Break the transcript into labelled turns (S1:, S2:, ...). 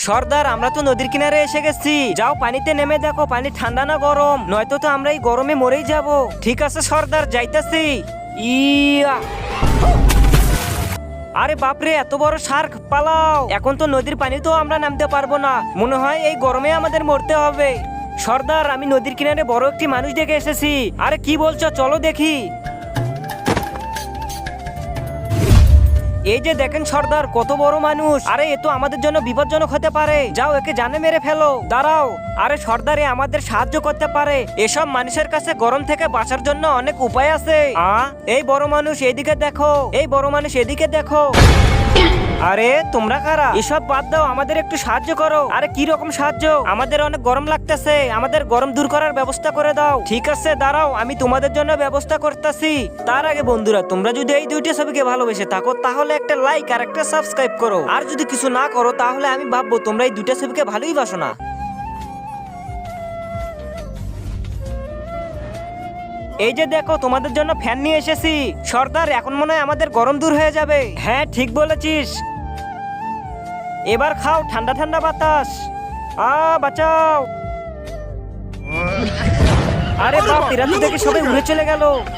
S1: সর্দার, আমরা তো নদীর কিনারে এসে গেছি। যাও পানিতে নেমে দেখো পানি ঠান্ডা না গরম, নয়তো তো আমরা এই গরমে মরেই যাব। ঠিক আছে সর্দার, যাইতাছি। ইয়া, আরে বাপরে, এত বড় শার্ক! পালাও! এখন তো নদীর পানিতেও আমরা নামতে পারবো না, মনে হয় এই গরমে আমাদের মরতে হবে। সর্দার, আমি নদীর কিনারে বড় একটি মানুষ দেখে এসেছি। আরে কি বলছো, চলো দেখি। এই যে দেখেন সর্দার, কত বড় মানুষ! আরে এ তো আমাদের জন্য বিপজ্জনক হতে পারে, যাও একে জানে মেরে ফেলো। দাঁড়াও, আরে সর্দার, এ আমাদের সাহায্য করতে পারে। এসব মানুষের কাছে গরম থেকে বাঁচার জন্য অনেক উপায় আছে। এই বড় মানুষ এদিকে দেখো, এই বড় মানুষ এদিকে দেখো। আরে তোমরা কারা? এসব বাদ দাও, আমাদের একটু সাহায্য করো। আরে কি রকম সাহায্য? আমাদের অনেক গরম লাগতেছে, আমাদের গরম দূর করার ব্যবস্থা করে দাও। ঠিক আছে দাঁড়াও, আমি তোমাদের জন্য ব্যবস্থা করতেছি। তার আগে বন্ধুরা, তোমরা যদি এই দুইটা ছবিকে ভালোবেসে থাকো তাহলে একটা লাইক আর একটা সাবস্ক্রাইব করো। আর যদি কিছু না করো তাহলে আমি ভাববো তোমরা এই দুইটা ছবিকে ভালোই বাসো না। এই যে দেখো, তোমাদের জন্য ফ্যান নিয়ে এসেছি। সর্দার, এখন মনে হয় আমাদের গরম দূর হয়ে যাবে। হ্যাঁ ঠিক বলেছিস। এবার খাও ঠান্ডা ঠান্ডা বাতাস। বাঁচাও! আরে বাপ, এরা তো দেখে সবাই উড়ে চলে গেল।